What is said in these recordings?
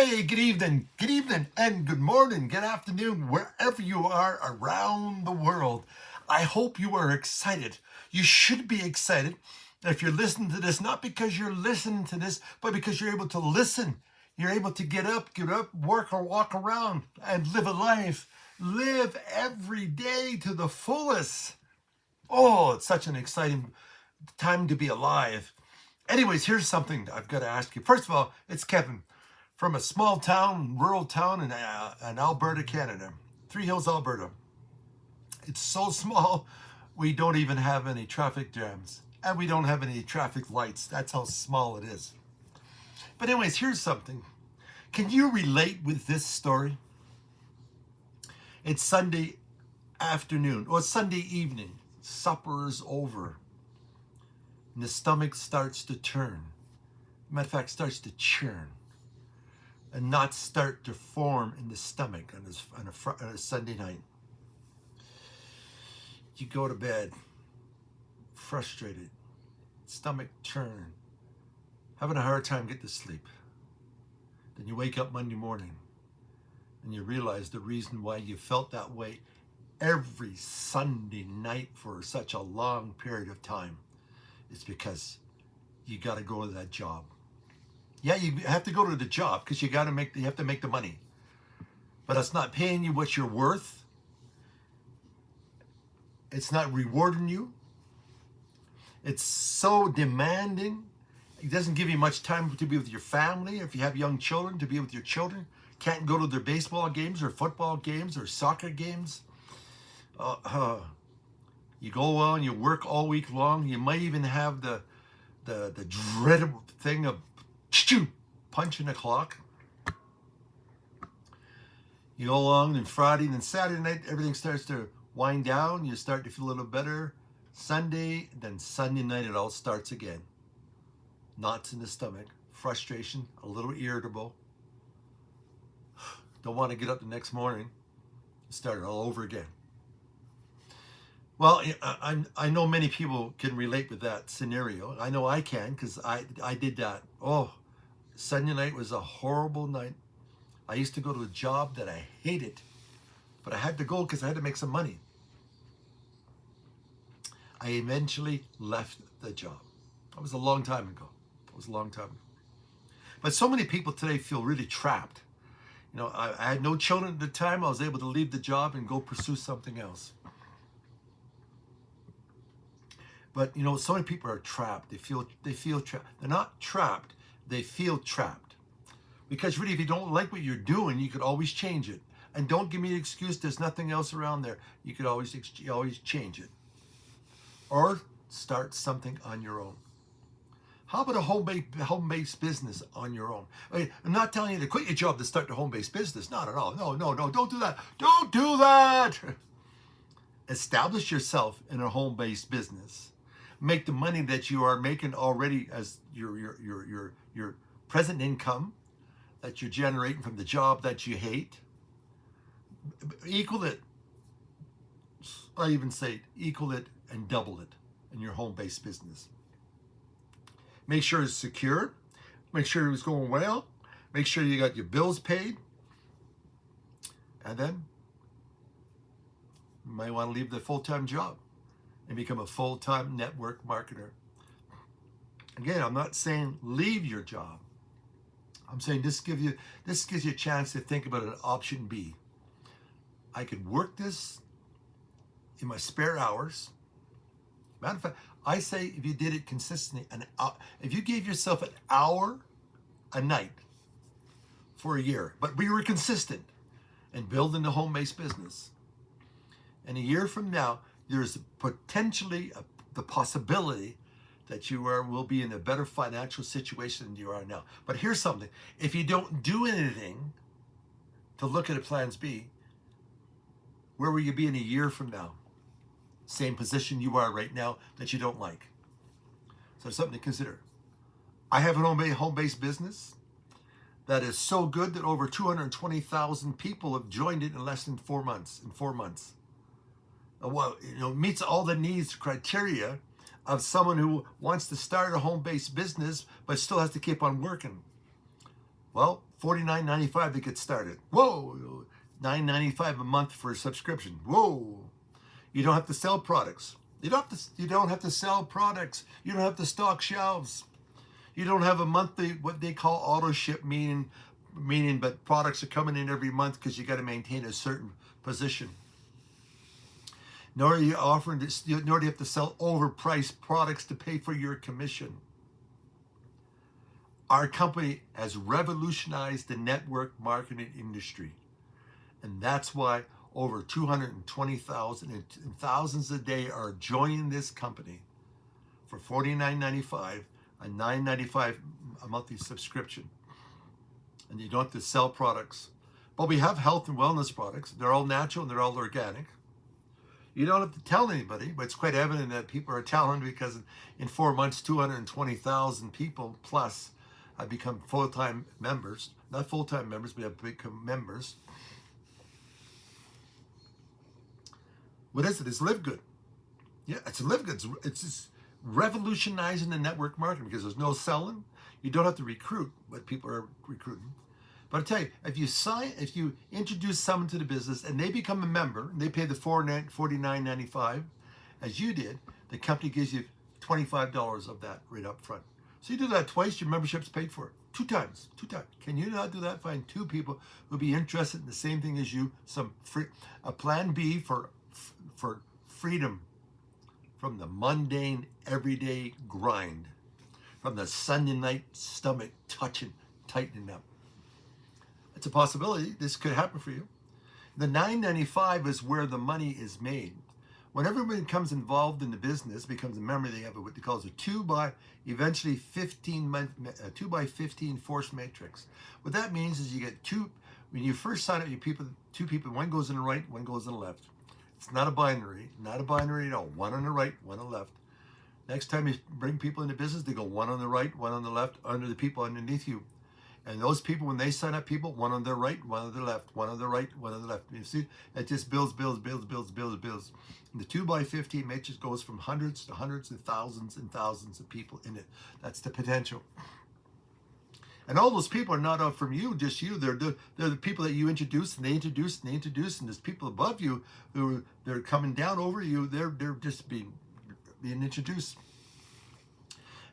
Hey, good evening, and good morning, good afternoon, wherever you are around the world. I hope you are excited. You should be excited if you're listening to this, not because you're listening to this, but because you're able to listen. You're able to get up, work, or walk around and live a life. Live every day to the fullest. Oh, it's such an exciting time to be alive. Anyways, here's something I've got to ask you. First of all, it's Kevin from a small town, rural town in Alberta, Canada. Three Hills, Alberta. It's so small, we don't even have any traffic jams. And we don't have any traffic lights. That's how small it is. But anyways, here's something. Can you relate with this story? It's Sunday afternoon, or Sunday evening. Supper is over. And the stomach starts to turn. Matter of fact, starts to churn. And knots start to form in the stomach on a Sunday night. You go to bed, frustrated, stomach churn, having a hard time getting to sleep. Then you wake up Monday morning and you realize the reason why you felt that way every Sunday night for such a long period of time is because you got to go to that job. Yeah, you have to go to the job because you have to make the money. But it's not paying you what you're worth. It's not rewarding you. It's so demanding. It doesn't give you much time to be with your family. If you have young children, to be with your children. Can't go to their baseball games or football games or soccer games. You go on, you work all week long. You might even have the dreaded thing of punching the clock. You go along, and Friday and Saturday night, everything starts to wind down. You start to feel a little better. Sunday, then Sunday night, it all starts again. Knots in the stomach, frustration, a little irritable. Don't want to get up the next morning. Start it all over again. Well, I know many people can relate with that scenario. I know I can because I did that. Oh, Sunday night was a horrible night. I used to go to a job that I hated, but I had to go because I had to make some money. I eventually left the job. That was a long time ago. But so many people today feel really trapped. You know, I had no children at the time. I was able to leave the job and go pursue something else. But you know, so many people are trapped. They feel trapped. They're not trapped. They feel trapped. Because really, if you don't like what you're doing, you could always change it. And don't give me an excuse. There's nothing else around there. You could always change it, or start something on your own. How about a home-based business on your own? I mean, I'm not telling you to quit your job to start a home-based business. Not at all. No. Don't do that. Don't do that. Establish yourself in a home-based business. Make the money that you are making already as your present income that you're generating from the job that you hate. Equal it. I even say equal it and double it in your home-based business. Make sure it's secure. Make sure it was going well. Make sure you got your bills paid. And then you might want to leave the full-time job and become a full-time network marketer. Again, I'm not saying leave your job. I'm saying this gives you a chance to think about an option B. I could work this in my spare hours. Matter of fact, I say if you did it consistently, if you gave yourself an hour a night for a year, but we were consistent in building the home-based business, and a year from now, there's potentially the possibility that you will be in a better financial situation than you are now. But here's something. If you don't do anything to look at a plans B, where will you be in a year from now? Same position you are right now that you don't like. So it's something to consider. I have a home-based business that is so good that over 220,000 people have joined it in less than 4 months. Well, meets all the needs criteria of someone who wants to start a home-based business but still has to keep on working. Well, $49.95 to get started. Whoa, $9.95 a month for a subscription. Whoa. You don't have to sell products. You don't have to sell products. You don't have to stock shelves. You don't have a monthly, what they call auto ship, meaning but products are coming in every month because you got to maintain a certain position. Nor are you offering this, nor do you have to sell overpriced products to pay for your commission. Our company has revolutionized the network marketing industry. And that's why over 220,000 and thousands a day are joining this company for $49.95, a $9.95 a monthly subscription. And you don't have to sell products. But we have health and wellness products. They're all natural and they're all organic. You don't have to tell anybody, but it's quite evident that people are telling, because in 4 months, 220,000 people plus have become full-time members. Not full-time members, but have become members. What is it? It's LiveGood. Yeah, it's LiveGood. It's just revolutionizing the network marketing, because there's no selling. You don't have to recruit, but people are recruiting. But I tell you, if you introduce someone to the business and they become a member, and they pay the $49.95, as you did, the company gives you $25 of that right up front. So you do that twice, your membership's paid for. Two times. Can you not do that? Find two people who'll be interested in the same thing as you. A plan B for freedom from the mundane, everyday grind, from the Sunday night stomach tightening up. It's a possibility. This could happen for you. The $9.95 is where the money is made. When everyone becomes involved in the business, becomes a member, they have what they call a 2x15 force matrix. What that means is you get two. When you first sign up, two people, one goes on the right, one goes on the left. It's not a binary at all. One on the right, one on the left. Next time you bring people into business, they go one on the right, one on the left, under the people underneath you. And those people, when they sign up people, one on their right, one on their left, one on the right, one on the left. You see, it just builds. And the 2x15 matrix goes from hundreds to hundreds and thousands of people in it. That's the potential. And all those people are not from you, just you. They're the people that you introduce, and they introduce, and there's people above you who they're coming down over you. They're just being introduced.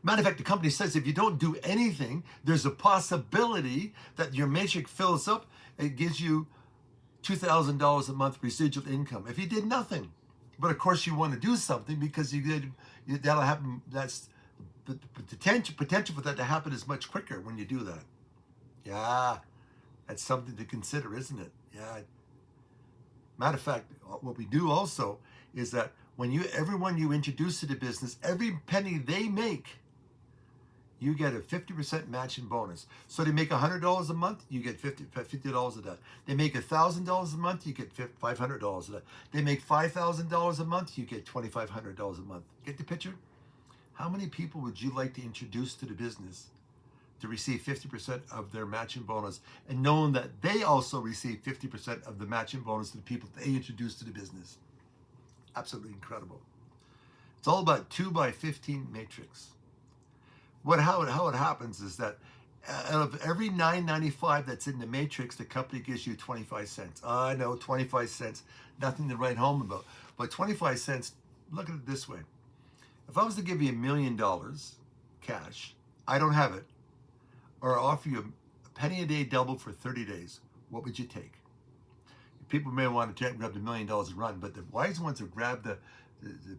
Matter of fact, the company says if you don't do anything, there's a possibility that your matrix fills up. It gives you $2,000 a month residual income if you did nothing. But of course, you want to do something, because that'll happen. That's the potential for that to happen is much quicker when you do that. Yeah, that's something to consider, isn't it? Yeah. Matter of fact, what we do also is that everyone you introduce to the business, every penny they make, you get a 50% matching bonus. So they make $100 a month, you get $50 of that. They make $1,000 a month, you get $500 of that. They make $5,000 a month, you get $2,500 a month. Get the picture? How many people would you like to introduce to the business to receive 50% of their matching bonus, and knowing that they also receive 50% of the matching bonus to the people they introduce to the business? Absolutely incredible. It's all about 2x15 matrix. How it happens is that out of every $9.95 that's in the matrix, the company gives you 25 cents. I know, 25 cents, nothing to write home about. But 25 cents, look at it this way. If I was to give you $1 million cash, I don't have it, or offer you a penny a day double for 30 days, what would you take? People may want to grab the $1 million and run, but the wise ones will grab the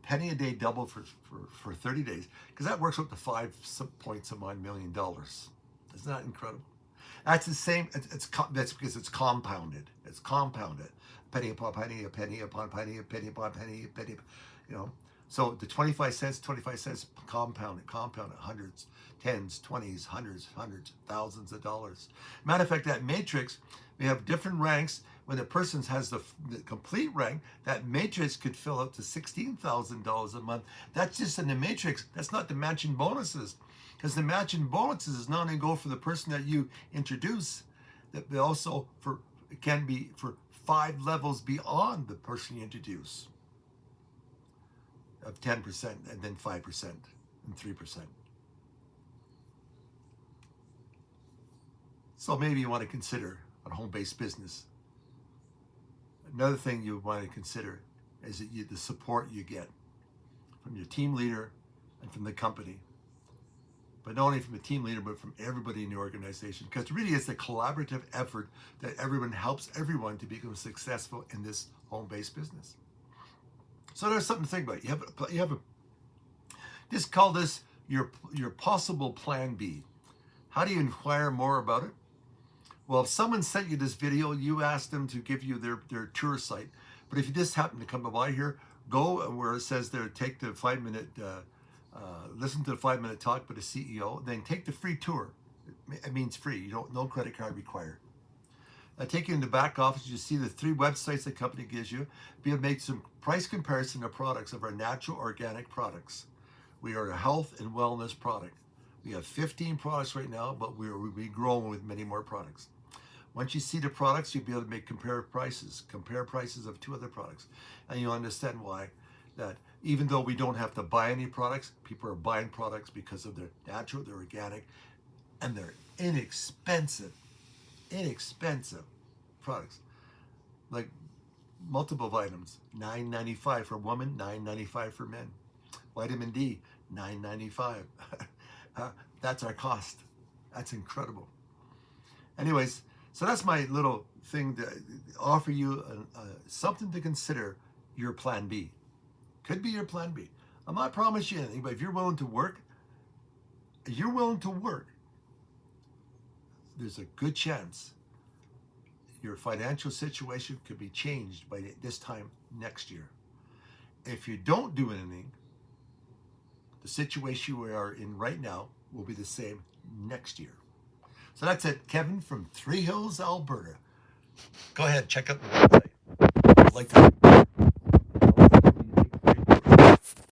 penny a day double for 30 days, because that works out to 5 points of $1 million. Isn't that incredible? That's the same. That's because it's compounded. It's compounded. Penny upon penny, a penny upon penny, a penny upon penny, a penny. So the 25 cents compounded, hundreds, tens, 20s, hundreds, thousands of dollars. Matter of fact, that matrix, we have different ranks. When a person has the complete rank, that matrix could fill up to $16,000 a month. That's just in the matrix. That's not the matching bonuses, because the matching bonuses is not only go for the person that you introduce, that they also it can be for 5 levels beyond the person you introduce, of 10%, and then 5% and 3%. So maybe you want to consider a home-based business. Another thing you want to consider is that the support you get from your team leader and from the company. But not only from the team leader, but from everybody in the organization. Because really it's a collaborative effort that everyone helps everyone to become successful in this home-based business. So there's something to think about. You have a just call this your possible plan B. How do you inquire more about it? Well, if someone sent you this video, you ask them to give you their tour site. But if you just happen to come by here, go where it says there, take the 5-minute, listen to the 5-minute talk by the CEO, then take the free tour. It means free. You don't, no credit card required. I take you in the back office. You see the 3 websites the company gives you. Be able to make some price comparison of products of our natural organic products. We are a health and wellness product. We have 15 products right now, but we'll be growing with many more products. Once you see the products, you'll be able to compare prices of 2 other products. And you'll understand why that even though we don't have to buy any products, people are buying products because of their natural, they're organic, and they're inexpensive products. Like multiple vitamins, $9.95 for women, $9.95 for men. Vitamin D, $9.95. That's our cost. That's incredible. Anyways, so that's my little thing to offer you something to consider your plan B. Could be your plan B. I'm not promising you anything, but if you're willing to work, there's a good chance your financial situation could be changed by this time next year. If you don't do anything, the situation we are in right now will be the same next year. So that's it. Kevin from Three Hills, Alberta. Go ahead, check out the website. I'd like to